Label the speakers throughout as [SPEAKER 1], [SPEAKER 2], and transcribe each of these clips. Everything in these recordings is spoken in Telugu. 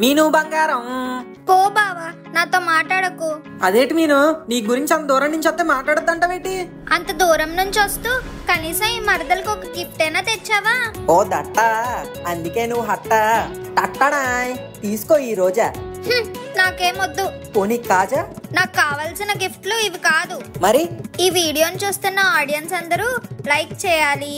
[SPEAKER 1] మీను బంగారం
[SPEAKER 2] పో బావా, నాతో మాట్లాడకు.
[SPEAKER 1] అదేంటి మీను, నీ గురించి అంత దూరం నుంచి వస్తే మాట్లాడద్దంటావేటి?
[SPEAKER 2] అంత దూరం నుంచి వస్తూ కనీసం ఈ మరదలకు ఒక గిఫ్ట్ అయినా తెచ్చావా?
[SPEAKER 1] ఓ దట్ట, అందుకే నువ్వు హట్ట టట్టడాయ్. తీసుకో ఈ రోజా.
[SPEAKER 2] నాకేమొద్దు.
[SPEAKER 1] పోనీ కాజా?
[SPEAKER 2] నాకు కావాల్సిన గిఫ్ట్లు ఇవి కాదు.
[SPEAKER 1] మరి
[SPEAKER 2] ఈ వీడియోని చూస్తున్న ఆడియన్స్ అందరూ లైక్ చేయాలి,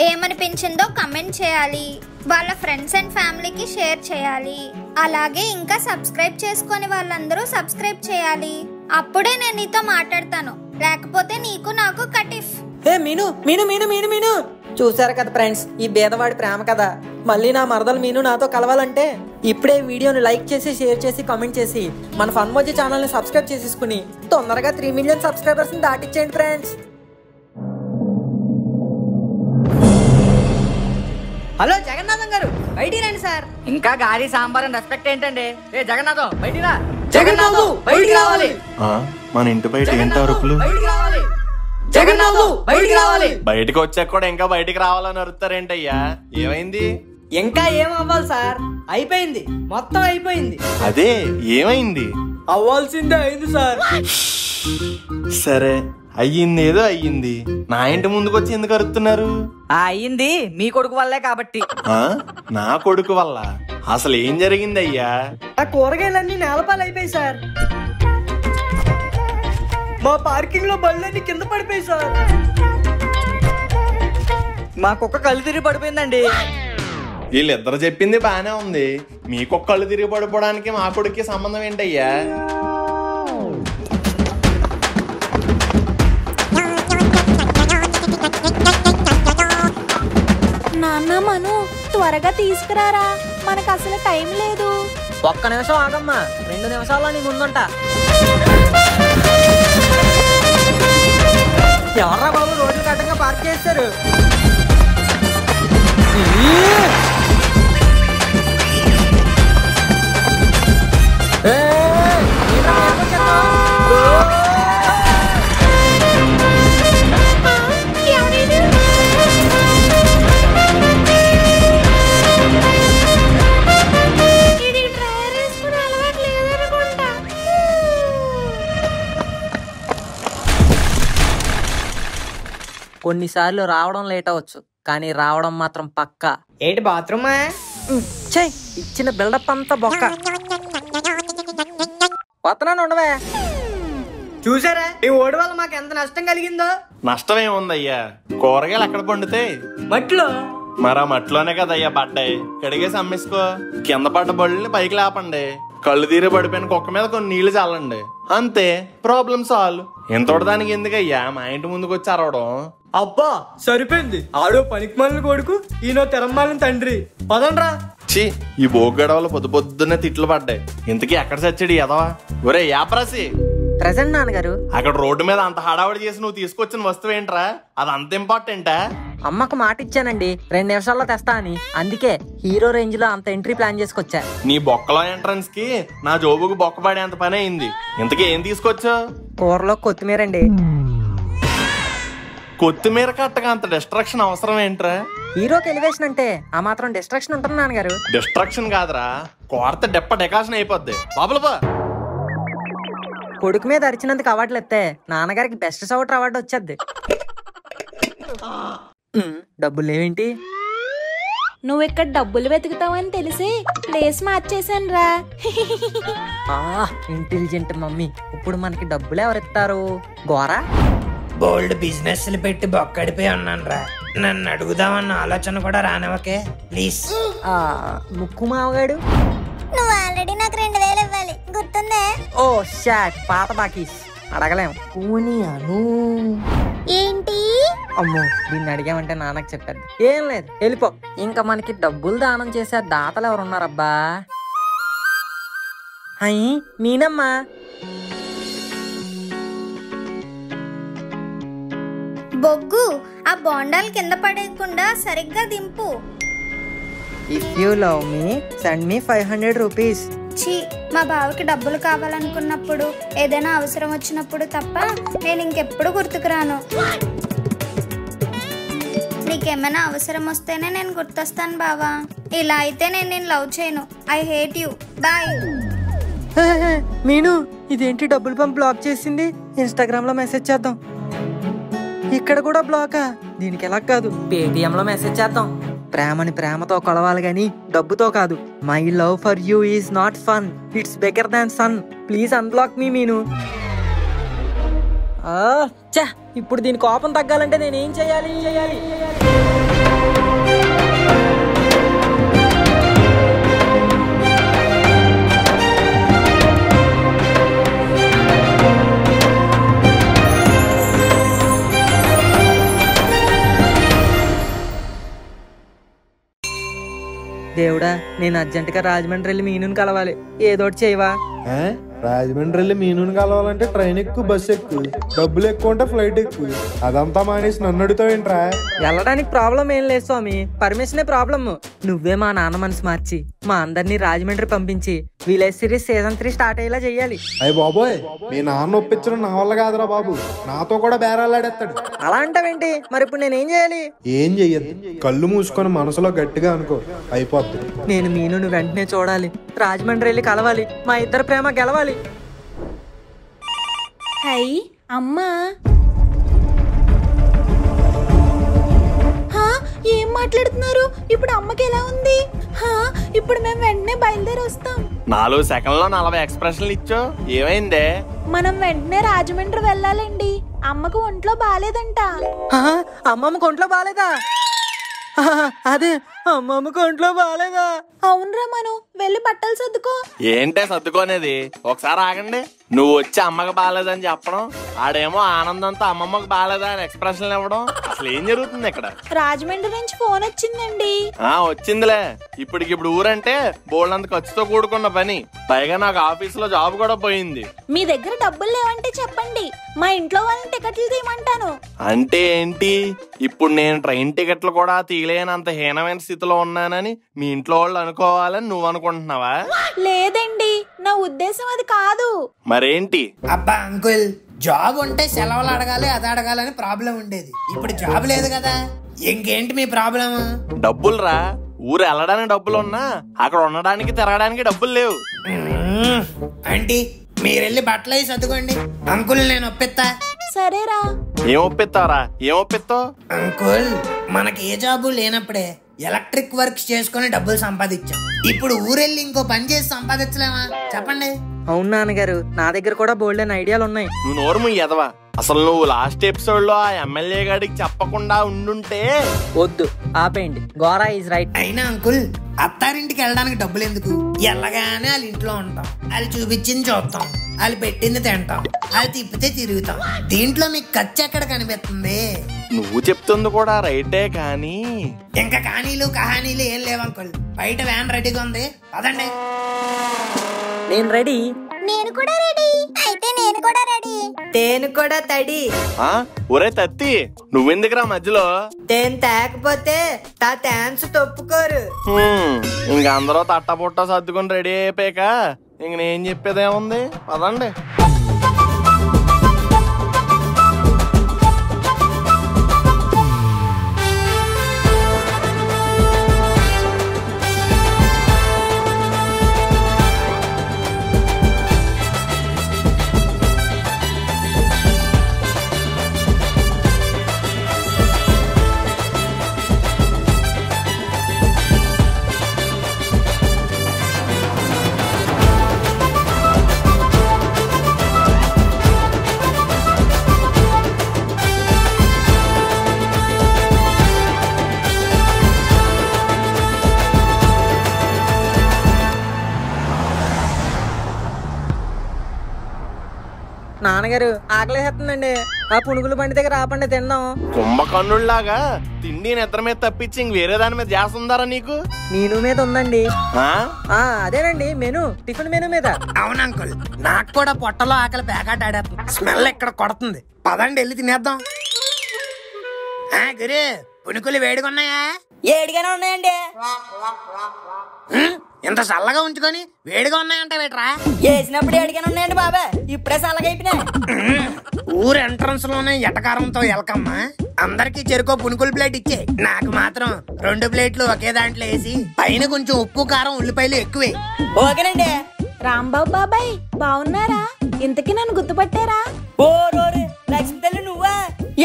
[SPEAKER 2] ఏమనిపించిందో కమెంట్ చేయాలి, వాళ్ళ ఫ్రెండ్స్ అండ్ ఫ్యామిలీకి షేర్ చేయాలి. అలాగే ఇంకా సబ్స్క్రైబ్ చేసుకొని వాళ్ళందరూ సబ్స్క్రైబ్ చేయాలి. అప్పుడే నేను నీతో మాట్లాడతాను, లేకపోతే నీకు నాకు కటిఫ్.
[SPEAKER 1] హే మీను మీను మీను మీను మీను, చూసారు కదా ఫ్రెండ్స్, ఈ బేదవాడి ప్రేమ కదా. మళ్ళీ నా మరదలు మీను నాతో కలవాలంటే ఇప్పుడే వీడియోని లైక్ చేసి, షేర్ చేసి, కామెంట్ చేసి మన ఫన్మోజీ ఛానల్ని సబ్స్క్రైబ్ చేసేసుకుని తొందరగా 3 మిలియన్ సబ్స్క్రైబర్స్ని దాటించేయండి ఫ్రెండ్స్. హలో జగన్నాథం గారు, బయటికి రండి సార్.
[SPEAKER 3] ఇంకా గాలి సాంబార్ అని రెస్పెక్ట్ ఏంటండి? ఏ జగన్నాథం బయటికి రా. జగన్నాథం బయటికి రావాలి.
[SPEAKER 4] మన ఇంటి బయట ఏంటి అరుపులు?
[SPEAKER 3] బయటికి రావాలి. జగన్నాథం బయటికి రావాలి.
[SPEAKER 4] బయటకు వచ్చాక కూడా ఇంకా బయటికి రావాలని అరుతారేంటయ్యా? ఏమైంది?
[SPEAKER 1] ఇంకా ఏం అవ్వాలి సార్, అయిపోయింది, మొత్తం అయిపోయింది.
[SPEAKER 4] అదే ఏమైంది?
[SPEAKER 1] అవ్వాల్సిందే అయింది సార్.
[SPEAKER 4] సరే అయ్యింది, ఏదో అయ్యింది. నా ఇంటి ముందుకు వచ్చి ఎందుకు అరుతున్నారు?
[SPEAKER 3] అయ్యింది మీ కొడుకు వల్లే కాబట్టి.
[SPEAKER 4] నా కొడుకు వల్ల? అసలు ఏం జరిగింది అయ్యా?
[SPEAKER 1] ఆ కూరగాయలన్నీ నేలపాలు అయిపోయాయి సార్. మా పార్కింగ్ లో బళ్ళన్నీ కింద పడిపోయాయి సార్.
[SPEAKER 3] మా కుక్క కళ్ళు తిరిగి పడిపోయిందండి.
[SPEAKER 4] వీళ్ళిద్దరు చెప్పింది బానే ఉంది, మీకు కళ్ళు తిరిగి పడిపోవడానికి మా కొడుక్కి సంబంధం ఏంటయ్యా?
[SPEAKER 5] నాన్న మను, త్వరగా తీసుకురారా, మనకు అసలు టైం లేదు.
[SPEAKER 1] ఒక్క నిమిషం ఆగమ్మా, 2 నిమిషాల్లో నీ ముందుంటా. ఎవర్రా బాబు రోడ్లు కట్టంగా పార్క్ చేశారు? కొన్నిసార్లు రావడం లేట్ అవ్వచ్చు, కానీ రావడం మాత్రం పక్కా. ఏంటి బాత్రూమా? ఇచ్చిన బిల్డప్ అంతా బొక్క. వస్తున్నాను, ఉండవే. చూసారా ఈ ఓడి వల్ల మాకు ఎంత నష్టం కలిగిందో?
[SPEAKER 4] నష్టం ఏముందయ్యా, కూరగాయలు ఎక్కడ పండుతాయి?
[SPEAKER 1] మట్లో.
[SPEAKER 4] మరా మట్లోనే కదయ్యా పడ్డాయి, కడిగేసి అమ్మేసుకో. కింద పడ్డ బళ్ళని పైకి లేపండి, కళ్ళు తీరి పడిపోయిన కుక్క మీద కొన్ని నీళ్లు చల్లండి, అంతే, ప్రాబ్లం సాల్వ్. ఎంతోటి దానికి ఎందుకయ్యా మా ఇంటి ముందుకు వచ్చి అరవడం?
[SPEAKER 1] అబ్బా సరిపోయింది, ఆడో పనికిమాలిన కొడుకు, ఈయన తెరమ్మాలిన తండ్రి. పదండ్రా.
[SPEAKER 4] ఛీ, ఈ బోగ్గడవలు పొద్దున్నే తిట్లు పడ్డాయి. ఇంతకీ ఎక్కడ చచ్చాడు ఎదవా? ఒరే యాప్రాసి,
[SPEAKER 1] ప్రెసెంట్ నాన్నగారు.
[SPEAKER 4] అక్కడ రోడ్డు మీద అంత హడావడి చేసి నువ్వు తీసుకొచ్చిన వస్తువు ఏంట్రా? అది అంత ఇంపార్టెంటా?
[SPEAKER 1] అమ్మకు మాట ఇచ్చానండి 2 నిమిషాల్లో తెస్తా అని, అందుకే హీరో రేంజ్ లో అంత ఎంట్రీ ప్లాన్ చేసుకొచ్చా.
[SPEAKER 4] నీ బొక్కలో ఎంట్రన్స్ కి నా జోబుకు బొక్క పడేంత పని అయింది. ఇంతకీ ఏం తీసుకొచ్చావు?
[SPEAKER 1] కూరలో కొత్తిమీర అండి.
[SPEAKER 4] కొత్తిమీర కట్టగా అంత డిస్ట్రాక్షన్ అవసరం ఏంట్రా?
[SPEAKER 1] హీరోకి ఎలివేషన్ అంటే ఆ మాత్రం డిస్ట్రాక్షన్ ఉంటుంది నాన్నగారు.
[SPEAKER 4] డిస్ట్రాక్షన్ కాదురా, కోరత డెప్ప డెకాషన్ అయిపోద్ది. బాబులపా
[SPEAKER 1] కొడుకు మీద అరిచినందుకు అవార్డులు ఎత్తే నాన్నగారికి బెస్ట్ సౌటర్ అవార్డు వచ్చేది. డబ్బులు లేవేంటి?
[SPEAKER 5] నువ్వు ఇక్కడ డబ్బులు వెతుకుతావని తెలిసి ప్లేస్ మార్చేసాను రా.
[SPEAKER 1] Intelligent mummy. ఇప్పుడు మనకి డబ్బులు ఎవరిస్తారు? గోరా
[SPEAKER 6] బోల్డ్ బిజినెస్లు పెట్టి బొక్కడిపోయి ఉన్నాను రా, నన్ను అడుగుదామన్న ఆలోచన కూడా రానివ్వకే ప్లీజ్.
[SPEAKER 1] ముక్కు మావగాడు.
[SPEAKER 2] నువ్వు ఆల్రెడీ నాకు 2000 ఇవ్వాలి, గుర్తుందే?
[SPEAKER 1] ఓ షాట్, పాత బాకీస్ అడగలేం. అను
[SPEAKER 2] ఏంటి?
[SPEAKER 1] అమ్మో, దీన్ని అడిగామంటే నాన్నకు చెప్పేది. ఏం లేదు, వెళ్ళిపో. ఇంకా మనకి డబ్బులు దానం చేసే దాతలు ఎవరున్నారబ్బా? అయ్యి నేనమ్మా.
[SPEAKER 2] బొగ్గు, ఆ బోండాలు కింద పడేయకుండా సరిగ్గా దింపు.
[SPEAKER 1] If you love me send me 500 rupees.
[SPEAKER 2] ఛీ, మా బావకి డబ్బులు కావాలనుకున్నప్పుడు, ఏదైనా అవసరం వచ్చినప్పుడు తప్ప నేను ఇంకెప్పుడు గుర్తుకురాను. నీకేమైనా అవసరం వస్తేనే నేను గుర్తొస్తాను బావా. ఇలా అయితే నేను నిన్ను లవ్ చేయను. I hate you. బాయ్.
[SPEAKER 1] మీను ఇదేంటి డబ్బులు పంప్ బ్లాక్ చేసింది? ఇన్స్టాగ్రామ్ లో మెసేజ్ చేద్దాం. ఇక్కడ కూడా బ్లాకా? దీనికి ఎలా కాదు, పేటిఎం లో మెసేజ్ చేద్దాం. ప్రేమని ప్రేమతో కొలవాలి గాని డబ్బుతో కాదు. My love for you is not fun, it's better than sun, please unblock me Meenu. ఇప్పుడు దీని కోపం తగ్గాలంటే నేనేం చేయాలి? దేవుడా, నేను అర్జెంటుగా రాజమండ్రి వెళ్ళి మీనుని కలవాలి. ఏదోటి చేయవా?
[SPEAKER 7] రాజమండ్రి వెళ్ళి మీనుని కలవాలంటే ట్రైన్ ఎక్కువ, బస్సు ఎక్కువ, డబ్బులు ఎక్కువ ఉంటే ఫ్లైట్ ఎక్కువ. అదంతా మానేసి నన్ను అడుగుతావేంట్రా?
[SPEAKER 1] వెళ్ళడానికి ప్రాబ్లం ఏం లేదు స్వామి, పర్మిషనే ప్రాబ్లమ్. నువ్వే మా నాన్న మనసు మార్చి మా అందరినీ రాజమండ్రి పంపించి విలేజ్ సిరీస్ సీజన్ 3 స్టార్ట్ అయ్యేలా చెయ్యాలి.
[SPEAKER 7] అయ్య బాబోయ్, మీ నాన్న ఒప్పించడం నా వల్ల కాదురా బాబు. నాతో కూడా బేరాలాడేస్తాడు.
[SPEAKER 1] అలా అంటావేంటి? మరి ఇప్పుడు నేనేం చేయాలి?
[SPEAKER 7] ఏం చెయ్యదు, కళ్ళు మూసుకొని మనసులో గట్టిగా అనుకో, అయిపోద్ది.
[SPEAKER 1] నేను మీనుని వెంటనే చూడాలి, రాజమండ్రి వెళ్ళి కలవాలి, మా ఇద్దరు ప్రేమ గెలవాలి.
[SPEAKER 5] హై అమ్మా, ఏం మాట్లాడుతున్నారు? ఇప్పుడు అమ్మకి ఎలా ఉంది? ఇప్పుడు మేము వెంటనే బయలుదేరి వస్తాం.
[SPEAKER 4] 4 సెకండ్లో 40 ఎక్స్ప్రెషన్లు ఇచ్చో, ఏమైందే?
[SPEAKER 5] మనం వెంటనే రాజమండ్రి వెళ్ళాలండి. అమ్మకు ఒంట్లో బాలేదంట.
[SPEAKER 1] అమ్మమ్మకు ఒంట్లో బాలేదా? అదే అమ్మమ్మకు ఒంట్లో బాలేదా?
[SPEAKER 5] అవునరా, మనం వెళ్ళి బట్టలు సర్దుకో.
[SPEAKER 4] ఏంటే సర్దుకోనేది? ఒకసారి ఆగండి. నువ్వు వచ్చి అమ్మకి బాగాలేదని చెప్పడం, ఆడేమో ఆనందంతో అమ్మమ్మకి బాగాలేదా అని ఎక్స్ప్రెషన్ ఇవ్వడం, అసలు ఏం జరుగుతుంది ఇక్కడ?
[SPEAKER 5] రాజమండ్రి నుంచి ఫోన్ వచ్చిందండి.
[SPEAKER 4] వచ్చిందిలే. ఇప్పటికిప్పుడు ఊరంటే బోల్డంత ఖర్చుతో కూడుకున్న పని, పైగా నాకు ఆఫీసులో జాబ్ కూడా పోయింది.
[SPEAKER 5] మీ దగ్గర డబ్బులు లేవంటే చెప్పండి, మా ఇంట్లో వాళ్ళని టికెట్లు తీయమంటాను.
[SPEAKER 4] అంటే ఏంటి? ఇప్పుడు నేను ట్రైన్ టికెట్లు కూడా తీయలేనంత హీనమైన స్థితిలో ఉన్నానని మీ ఇంట్లో వాళ్ళు అనుకోవాలని నువ్వు అనుకుంటున్నావా?
[SPEAKER 5] లేదండి, నా ఉద్దేశం అది కాదు.
[SPEAKER 4] మరేంటి?
[SPEAKER 6] అబ్బా అంకుల్, జాబ్ ఉంటే సెలవులు అడగాలి, అది అడగాలని ప్రాబ్లం ఉండేది. ఇప్పుడు జాబ్ లేదు కదా, ఇంకేంటి మీ ప్రాబ్లం?
[SPEAKER 4] డబ్బులు రా. ఊరు వెళ్ళడానికి డబ్బులు ఉన్నా అక్కడ ఉండడానికి తిరగడానికి డబ్బులు లేవు.
[SPEAKER 6] ఆంటీ, మీరెళ్ళి బట్టలు వేసి సర్దుకోండి. అంకుల్ నేను ఒప్పిస్తా.
[SPEAKER 5] సరేరా.
[SPEAKER 4] ఏం ఒప్పిస్తావరా? ఏం ఒప్పిస్తావు?
[SPEAKER 6] అంకుల్, మనకి ఏ జాబు లేనప్పుడే ఎలక్ట్రిక్ వర్క్స్ చేసుకుని డబ్బులు సంపాదించాం. ఇప్పుడు ఊరెళ్ళి ఇంకో పని చేసి సంపాదించలేమా చెప్పండి?
[SPEAKER 1] అవును నాన్నగారు, నా దగ్గర కూడా బోల్డెన్ ఐడియాలు ఉన్నాయి.
[SPEAKER 4] నువ్వు నోరు ముయ్యదవా. అసలు నువ్వు లాస్ట్ ఎపిసోడ్ లో ఆ ఎమ్మెల్యే గాడికి చెప్పకుండా ఉండుంటే.
[SPEAKER 1] వద్దు, ఆపేయండి. Gora is right.
[SPEAKER 6] అయినా అంకుల్, అత్తారింటికి వెళ్ళడానికి డబ్బులు ఎందుకు? ఎల్లగానే వాళ్ళ ఇంట్లో ఉంటాం, వాళ్ళు చూపించింది చూస్తాం, వాళ్ళు పెట్టింది తింటాం, వాళ్ళు తిప్పితే తిరుగుతాం. దీంట్లో మీకు ఖర్చు ఎక్కడ కనిపిస్తుంది?
[SPEAKER 4] నువ్వు చెప్తుంది కూడా రైటే, కానీ
[SPEAKER 6] ఇంకా కానీలు కహానీలు ఏం లేవు అంకుల్. బయట వ్యాన్ రెడీగా ఉంది, పదండి.
[SPEAKER 1] నేను రెడీ.
[SPEAKER 2] నేను కూడా రెడీ. అయితే నేను కూడా రెడీ.
[SPEAKER 3] తేను కూడా తడి.
[SPEAKER 4] ఒరే తత్తి, నువ్వెందుకురా మధ్యలో?
[SPEAKER 3] తేను తేకపోతే తా థ్యాంక్స్ తొప్పుకోరు.
[SPEAKER 4] ఇంక అందరూ తట్టపుట్ట సర్దుకుని రెడీ అయిపోయాక ఇంక నేను చెప్పేదేముంది, పదండి.
[SPEAKER 1] నాన్నగారు ఆకలేస్తుందండి, ఆ పునుగుల బండి దగ్గర ఆపండి తిందాం.
[SPEAKER 4] కుంభకర్ణుల్లాగా తిండి నిద్ర మీద తప్పించి ఇంక వేరే దాని మీద చేస్తుందారా నీకు?
[SPEAKER 1] మెనూ మీద ఉందండి. అదేనండి మెనూ, టిఫిన్ మెనూ మీద.
[SPEAKER 6] అవును అంకుల్, నాకు కూడా పొట్టలో ఆకలి పేకాట ఆడేస్తుంది. స్మెల్ ఎక్కడ కొడుతుంది, పదండి వెళ్ళి తినేద్దాం. గురు, పునుకులు వేడిగా ఉన్నాయా?
[SPEAKER 3] ఏడిగానే ఉన్నాయండి.
[SPEAKER 6] ఇంత చల్లగా ఉంచుకొని వేడిగా ఉన్నాయంట వేట్రా.
[SPEAKER 3] వేసినప్పుడు ఏడికైనా ఉన్నాయండి బాబా, ఇప్పుడే చల్లగా అయిపోయినాయి.
[SPEAKER 6] ఊరు ఎంట్రన్స్ లోనే ఎటకారంతో ఎలకమ్మా. అందరికి చెరుకో పునుకుల ప్లేట్ ఇచ్చే, నాకు మాత్రం 2 ప్లేట్లు ఒకే దాంట్లో వేసి పైన కొంచెం ఉప్పు కారం ఉల్లిపాయలు ఎక్కువే.
[SPEAKER 3] ఓకేనండి.
[SPEAKER 5] రాంబాబు బాబాయ్ బాగున్నారా? ఇంతకీ నన్ను గుర్తుపట్టారా?
[SPEAKER 3] ఓ రోరి లక్ష్మి తల్లి నువ్వా?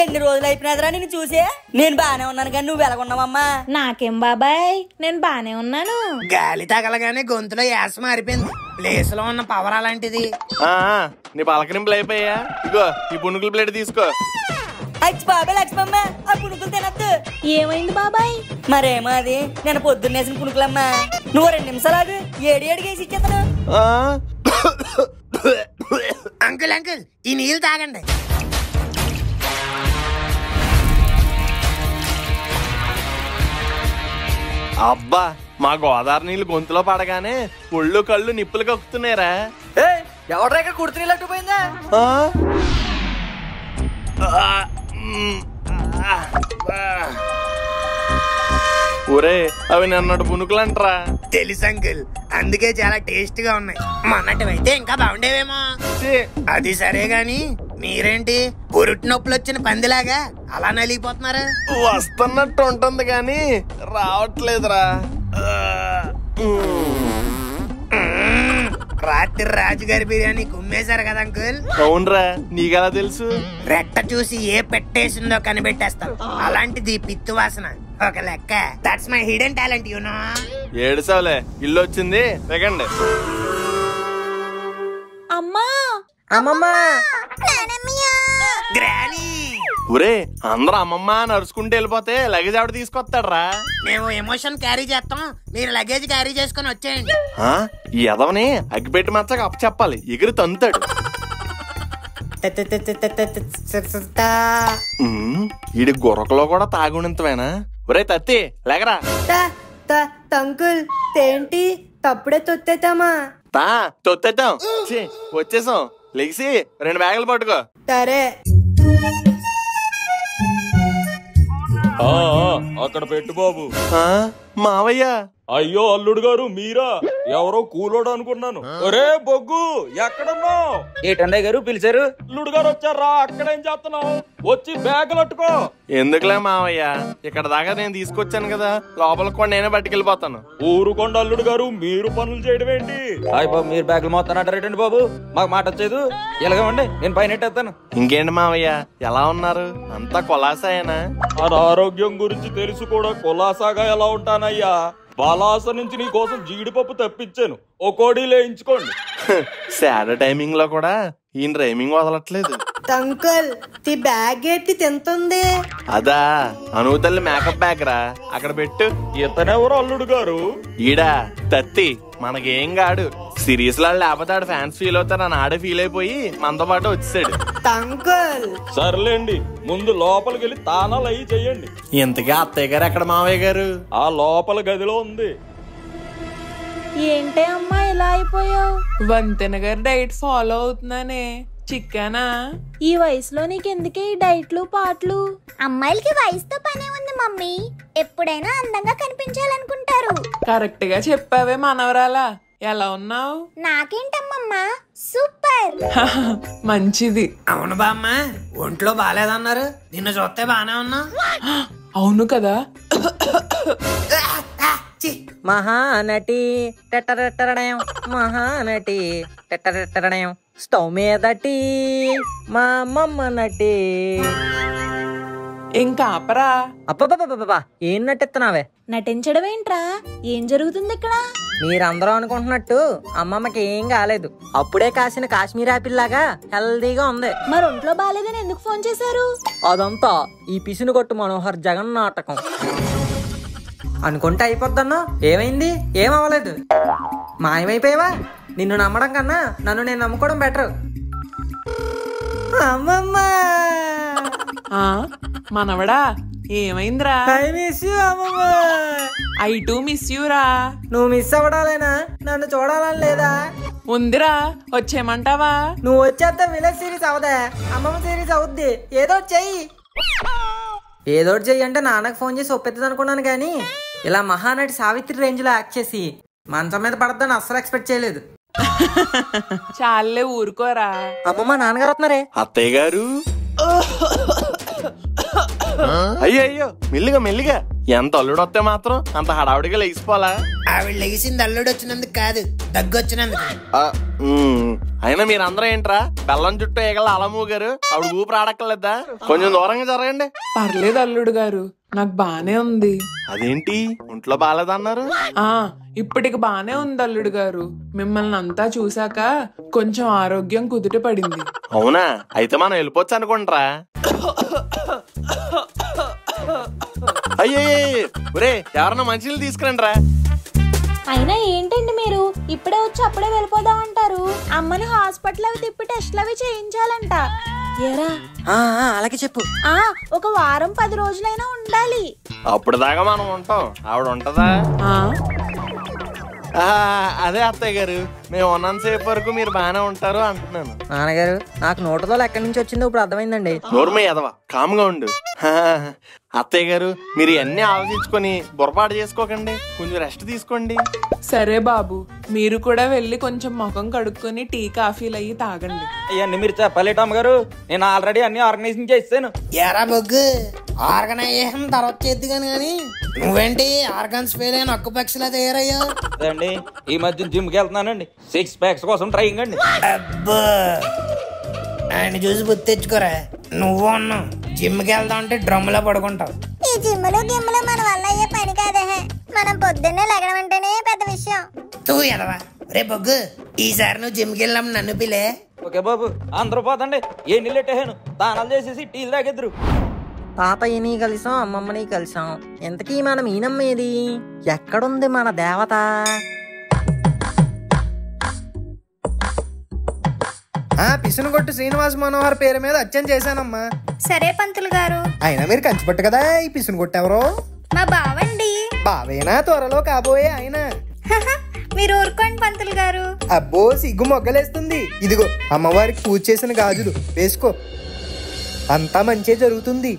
[SPEAKER 3] ఎన్ని రోజులు అయిపోయినదిరా నేను చూసే. నేను బానే ఉన్నాను కానీ నువ్వు ఎలాగున్నావమ్మా?
[SPEAKER 5] నాకేం బాబాయ్, నేను బానే ఉన్నాను.
[SPEAKER 6] గాలి తగలగానే గొంతులో యాస మారిపోయింది. ప్లేస్ లో ఉన్న పవర్ అలాంటిది.
[SPEAKER 4] నీ పలకరింపులు అయిపోయా? ఇగో ఈ పునుకుల ప్లేట్ తీసుకో.
[SPEAKER 3] అచ్చి బాబాయ్ లక్ష్మమ్మ, ఆ పునుకులు తినద్దు.
[SPEAKER 5] ఏమైంది బాబాయ్?
[SPEAKER 3] మరేమో అది నేను పొద్దున్నేసిన పునుకులమ్మా. నువ్వు 2 నిమిషాలు ఆగు, ఏడి వేసి ఇచ్చేస్తాను.
[SPEAKER 6] అంకుల్ అంకుల్ ఈ నీళ్ళు తాగండి.
[SPEAKER 4] అబ్బా, మా గోదావరి నీళ్ళు గొంతులో పడగానే ఒళ్ళు కళ్ళు నిప్పులు కక్కుతున్నారా?
[SPEAKER 3] ఎవడ్రా ఇక్కడ కుడుతున్నట్టు పోయిందా?
[SPEAKER 4] ఒరే అవి నన్నటి పునుకులు అంటరా?
[SPEAKER 6] తెలుసు అంకుల్, అందుకే చాలా టేస్ట్ గా ఉన్నాయి. మొన్నటివైతే ఇంకా బాగుండేవేమో. అది సరే గాని మీరేంటి పురుటి నొప్పులు వచ్చిన పందిలాగా అలా నలిగిపోతున్నారు?
[SPEAKER 4] వస్తున్నట్టు ఉంటుంది కానీ రావట్లేదురా.
[SPEAKER 6] రాత్రి రాజుగారి బిర్యానీ కుమ్మేశారు కదా అంకుల్?
[SPEAKER 4] అవునరా, నీకెలా తెలుసు?
[SPEAKER 6] రెట్ట చూసి ఏ పెట్టేసిందో కనిపెట్టేస్తాం. అలాంటిది పిత్తు వాసన ఒక లెక్క. That's my hidden talent you know.
[SPEAKER 4] ఏడుసావులే, ఇల్లు వచ్చింది దిగండి.
[SPEAKER 5] అమ్మా
[SPEAKER 3] అమ్మమ్మ,
[SPEAKER 6] గ్రానీ,
[SPEAKER 4] ఒరే అందరూ అమ్మమ్మ నడుచుకుంటూ వెళ్ళిపోతే లగేజ్ ఆవిడ తీసుకొస్తాడరా?
[SPEAKER 6] మేము ఎమోషన్ క్యారీ చేస్తాం, మీరు లగేజ్ క్యారీ చేసుకుని వచ్చేయండి.
[SPEAKER 4] ఈ ఎదవని అగ్గిపెట్టి మచ్చక అప్ప చెప్పాలి, ఎగిరి తంతాడు. ఈడి గొరకలో కూడా తాగునంతవేనా? ఒరే తత్తి లేకరా.
[SPEAKER 3] తంకుల్ ఏంటి తప్పుడే తొత్తేతామా?
[SPEAKER 4] తొత్తేద్దాం. వచ్చేసాం, లెగిసి 2 బ్యాగులు పట్టుకో.
[SPEAKER 3] సరే.
[SPEAKER 8] అక్కడ పెట్టు బాబు.
[SPEAKER 4] మావయ్య.
[SPEAKER 8] అయ్యో అల్లుడు గారు మీరా? ఎవరో కూలోడు అనుకున్నాను. ఒరే బొగ్గు ఎక్కడున్నావు?
[SPEAKER 3] ఏటన్నయ్య గారు పిలిచారు?
[SPEAKER 8] అల్లుడు గారు వచ్చారా? అక్కడేం చేస్తున్నావు? వచ్చి బ్యాగులు అట్టుకో.
[SPEAKER 4] ఎందుకులే మావయ్య, ఇక్కడ దాకా నేను తీసుకొచ్చాను కదా, లోపలికి కూడా నేనే పట్టుకెళ్ళిపోతాను.
[SPEAKER 8] ఊరుకోండి అల్లుడు గారు, మీరు పనులు చేయడం ఏంటి?
[SPEAKER 9] హాయ్ బాబు, మీరు బ్యాగులు మొత్తం అంటారేటండి బాబు? మాకు మాట వచ్చేది. ఎలాగండి, నేను పైన ఎట్టేస్తాను.
[SPEAKER 4] ఇంకేంటి మావయ్య, ఎలా ఉన్నారు? అంతా కొలాసాయేనా?
[SPEAKER 8] అనారోగ్యం గురించి తెలిసి కూడా కులాసాగా ఎలా ఉంటానయ్యా? బాలాస నుంచి నీ కోసం జీడిపప్పు తెప్పించాను, ఓ కోడి లేయించుకోండి.
[SPEAKER 4] సాడ్ టైమింగ్ లో కూడా ఈయన రైమింగ్ వదలట్లేదు.
[SPEAKER 3] అంకుల్ ఈ బ్యాగ్ ఏంటి తింటుంది?
[SPEAKER 4] అదా అనుతల్లి మేకప్ బ్యాగ్ రా, అక్కడ పెట్టు.
[SPEAKER 8] ఇతనెవరు అల్లుడు గారు?
[SPEAKER 4] ఈడా తత్తి, మనకేం కాడు. సిరీస్ లో లేకపోతే ఆడు ఫ్యాన్స్ ఫీల్ అవుతారని ఆడే ఫీల్ అయిపోయి మనతో పాటు వచ్చేసాడు.
[SPEAKER 3] అంకుల్
[SPEAKER 8] సర్లేండి, ముందు లోపలికి వెళ్ళి తానాలు అయ్యి చెయ్యండి.
[SPEAKER 4] ఇంతకీ అత్తయ్య గారు ఎక్కడ మావయ్య గారు?
[SPEAKER 8] ఆ లోపల గదిలో ఉంది.
[SPEAKER 5] ఏంటే అమ్మా ఇలా అయిపోయావు?
[SPEAKER 10] వంతెన గారు డైట్ ఫాలో అవుతున్నానే. చికెనా?
[SPEAKER 5] ఈ వయసులో నీకెందుకే ఈ డైట్లు పాటలు?
[SPEAKER 2] అమ్మాయిలకి వయసుతో పనే ఉంది మమ్మీ, ఎప్పుడైనా అందంగా కనిపించాలనుకుంటారు.
[SPEAKER 10] కరెక్ట్ గా చెప్పావే మనవరాలా. ఎలా ఉన్నావు?
[SPEAKER 2] నాకేంటమ్మమ్మా, సూపర్.
[SPEAKER 10] మంచిది.
[SPEAKER 6] అవును బామ్మ, ఒంట్లో బాగాలేదన్నారు, నిన్ను చూస్తే బానే ఉన్నా.
[SPEAKER 10] అవును కదా.
[SPEAKER 3] మహానటి టెట్టరెట్టరడయం, మహానటి టెట్టరెట్టరడయం, స్టవ్ మీద టీ, మా అమ్మమ్మ నటి.
[SPEAKER 10] ఇంకా ఆపరా.
[SPEAKER 3] అబ్బబ్బబ్బబ్బా, ఏం నటిస్తున్నావే?
[SPEAKER 5] నటించడం ఏంట్రా? ఏం జరుగుతుంది ఇక్కడ?
[SPEAKER 3] మీరందరూ అనుకుంటున్నట్టు అమ్మమ్మకి ఏం కాలేదు. అప్పుడే కాసిన కాశ్మీర్ యాపిల్ లాగా హెల్దీగా ఉంది.
[SPEAKER 5] మరి ఒంట్లో బాగాలేదని ఎందుకు ఫోన్ చేశారు?
[SPEAKER 3] అదంతా ఈ పిసిని కొట్టు మనోహర్ జగన్ నాటకం అనుకుంటే అయిపోద్దన్నా. ఏమైంది? ఏమవ్వలేదు. మాయమైపోయావా? నిన్ను నమ్మడం కన్నా నన్ను నేను నమ్ముకోవడం బెటర్. అమ్మమ్మ,
[SPEAKER 10] మనవడా ఏమైందిరా?
[SPEAKER 3] ఐ మిస్ యూ అమ్మమ్మ.
[SPEAKER 10] ఐ టు మిస్ యూ రా.
[SPEAKER 3] నువ్వు మిస్ అవ్వడాలేనా? నన్ను చూడాలని లేదా?
[SPEAKER 10] ఉందిరా, వచ్చేయమంటావా?
[SPEAKER 3] నువ్వు వచ్చేస్తే విలేజ్ సిరీస్ అవదా, అమ్మమ్మ సిరీస్ అవుద్ది. ఏదో చెయ్యి, ఏదో చెయ్యి అంటే నాన్నకు ఫోన్ చేసి ఒప్పెత్తది అనుకున్నాను కానీ ఇలా మహానటి సావిత్రి రేంజ్ లో యాక్ట్ చేసి మంచం మీద పడద్దని అస్సలు ఎక్స్పెక్ట్ చేయలేదు.
[SPEAKER 10] చాలే ఊరుకోరా.
[SPEAKER 3] అమ్మమ్మ నాన్నగారు వస్తున్నారే.
[SPEAKER 4] అత్తయ్య గారు. అయ్యో మెల్లిగా మెల్లిగా. ఎంత అల్లుడు వస్తే మాత్రం అంత హడావుడిగా లెగిసిపోవాలా?
[SPEAKER 6] ఆవిడ లెగిసింది అల్లుడు వచ్చినందుకు కాదు, దగ్గు వచ్చినందుకు.
[SPEAKER 4] అయినా మీరందరూ ఏంట్రా బెల్లం చుట్టూ ఏగల అలము గారు? ఆవిడ ఊపిరి ఆడక్కర్లేదా? కొంచెం దూరంగా జరగండి.
[SPEAKER 10] పర్లేదు అల్లుడు గారు, నాకు బానే ఉంది.
[SPEAKER 4] అదేంటి ఒంట్లో బాగాలేదన్నారు?
[SPEAKER 10] ఇప్పటికి బానే ఉంది అల్లుడు గారు. మిమ్మల్ని అంతా చూసాక కొంచెం ఆరోగ్యం కుదుట పడింది.
[SPEAKER 4] అవునా? అయితే మనం వెళ్ళిపోవచ్చు అనుకుంటారా? అయ్యే ఒరే ఎవరన్నా మంచినీళ్ళు తీసుకురండి రా.
[SPEAKER 5] అయినా ఏంటండి మీరు ఇప్పుడే వచ్చి అప్పుడే వెళ్ళిపోదాం అంటారు? అమ్మని హాస్పిటల్ అవి తిప్పి టెస్ట్లు అవి చేయించాలంట. ఏరా
[SPEAKER 3] అలాగే చెప్పు.
[SPEAKER 5] ఒక వారం 10 రోజులైనా ఉండాలి.
[SPEAKER 4] అప్పుడు దాకా మనం ఉంటాం, ఆవిడ ఉంటదా? అదే అత్తయ్య గారు, మేము ఉన్నంతసేపు వరకు మీరు బాగానే ఉంటారు అంటున్నాను.
[SPEAKER 3] నాన్నగారు నాకు నోటుదోలు ఎక్కడి నుంచి వచ్చిందో ఇప్పుడు అర్థమైందండి.
[SPEAKER 4] నోర్మే ఎదవా, కామ్గా ఉండు. అత్తయ్య గారు మీరు ఇవన్నీ ఆలోచించుకొని బుర్రపాటు చేసుకోకండి, కొంచెం రెస్ట్ తీసుకోండి.
[SPEAKER 10] సరే బాబు, మీరు కూడా వెళ్ళి కొంచెం ముఖం కడుక్కొని టీ కాఫీలు అయ్యి తాగండి.
[SPEAKER 9] అవన్నీ మీరు చెప్పలేట అమ్మగారు, నేను ఆల్రెడీ అన్ని ఆర్గనైజింగ్ చేస్తాను.
[SPEAKER 6] ఎరా బొగ్గు, ఆర్గనైజేషన్ తర్వాత చేద్దు కానీ నువ్వేంటి ఆర్గన్స్ ఫెయిల్ అయిన ఒక్క పక్షిలా తయారయ్యా?
[SPEAKER 9] అదండి ఈ మధ్య జిమ్కి వెళ్తున్నానండి, 6 ప్యాక్స్ కోసం ట్రైనింగ్ అండి.
[SPEAKER 6] అబ్బా ఆయన చూసి బుద్ధి తెచ్చుకోరా. నువ్వు అన్నావు జిమ్కి వెళ్దాం అంటే డ్రమ్ములో పడుకుంటావు.
[SPEAKER 2] ఈ జిమ్ములు గిమ్ములు మన వల్ల అయ్యే పని కాదే. మనం పొద్దున్నే లెగడం అంటేనే పెద్ద విషయం.
[SPEAKER 6] నువ్వు ఎదవా. రే బొగ్గు, ఈసారి నువ్వు జిమ్కి వెళ్ళాము నన్ను పిలే.
[SPEAKER 9] ఓకే బాబు, అందరూ పోతండి. ఏ నీళ్ళు ఎట్టేసాను, దానాలు చేసేసి టీలు తాగిద్దరు.
[SPEAKER 3] తాతయ్యని కలిసాం, అమ్మమ్మని కలిసాం. ఎంతకీ మనం ఈనమ్మ ఏది? ఎక్కడుంది మన దేవత?
[SPEAKER 11] పిసునుగొట్టు శ్రీనివాస్ మనోహర్ పేరు మీద అచ్చం చేశానమ్మా.
[SPEAKER 2] సరే పంతులు గారు.
[SPEAKER 11] అయినా మీరు కంచిపట్టు కదా, ఈ పిసునుగొట్టు ఎవరో?
[SPEAKER 2] మా బావండి.
[SPEAKER 11] బావేనా త్వరలో కాబోయే ఆయన?
[SPEAKER 2] మీరు ఊరుకోండి పంతులు గారు.
[SPEAKER 11] అబ్బో సిగ్గు మొగ్గలేస్తుంది. ఇదిగో అమ్మవారికి పూజ చేసిన గాజులు వేసుకో, అంతా మంచి జరుగుతుంది.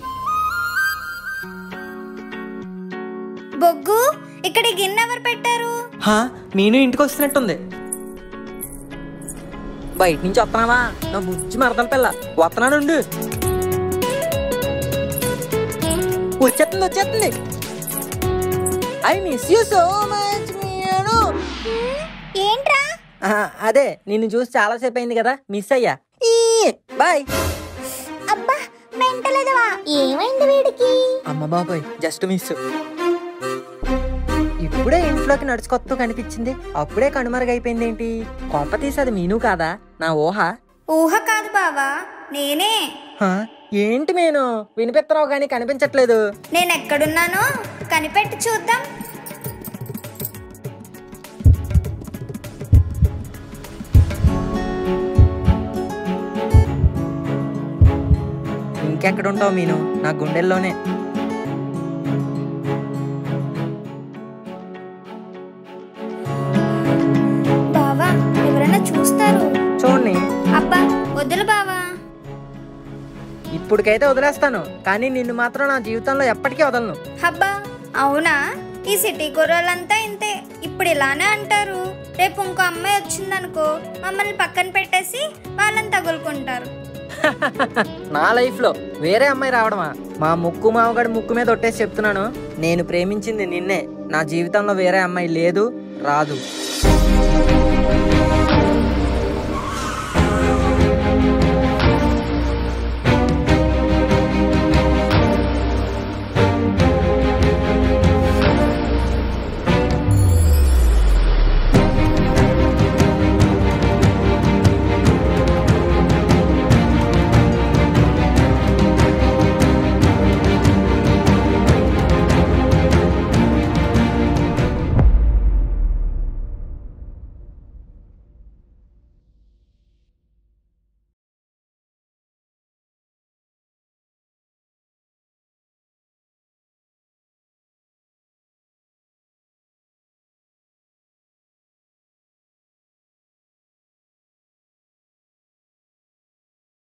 [SPEAKER 2] బొగ్గు, ఇక్కడ గిన్నె ఎవరు పెట్టారు?
[SPEAKER 3] మీను ఇంటికి వస్తున్నట్టుంది. బయట నుంచి వస్తున్నావా నా బుజ్జి మరదల పిల్ల? వస్తున్నానుండు. వచ్చేస్తుంది. I miss you so much Meenu.
[SPEAKER 2] ఏంట్రా?
[SPEAKER 3] అదే నిన్ను చూసి చాలా సేపు అయింది కదా, మిస్ అయ్యా. బాయ్.
[SPEAKER 2] అబ్బా మెంటలేదవా, ఏమైంది వీడికి?
[SPEAKER 3] అమ్మ బాబాయ్, జస్ట్ మిస్. ఇప్పుడే ఇంట్లోకి నడుచుకొత్తూ కనిపించింది, అప్పుడే కనుమరుగైపోయింది ఏంటి? కొంప తీసి అది మీను కాదా? నా
[SPEAKER 2] ఊహ కాదు బావా, నేనే.
[SPEAKER 3] ఏంటి మీను వినిపిస్తున్నావు కానీ కనిపించట్లేదు.
[SPEAKER 2] నేను ఎక్కడున్నానో కనిపెట్టి చూద్దాం.
[SPEAKER 3] ఇంకెక్కడుంటావు మీను? నా గుండెల్లోనే.
[SPEAKER 2] బావా ఎవరైనా చూస్తారు.
[SPEAKER 3] చూడండి.
[SPEAKER 2] అబ్బా వద్దులు బావా.
[SPEAKER 3] ఇప్పటికైతే వదిలేస్తాను, కానీ నిన్ను మాత్రం నా జీవితంలో ఎప్పటికీ వదలను.
[SPEAKER 2] అబ్బా అవునా? ఈ సిటీ కుర్రోళ్ళంతా ఇంతే, ఇప్పుడు ఇలానే అంటారు. రేపు ఇంకో అమ్మాయి వచ్చిందనుకో, మమ్మల్ని పక్కన పెట్టేసి వాళ్ళని తగులుకుంటారు.
[SPEAKER 3] నా లైఫ్ లో వేరే అమ్మాయి రావడమా? మా ముక్కు మావగడి ముక్కు మీద ఒట్టేసి చెప్తున్నాను, నేను ప్రేమించింది నిన్నే. నా జీవితంలో వేరే అమ్మాయి లేదు, రాదు.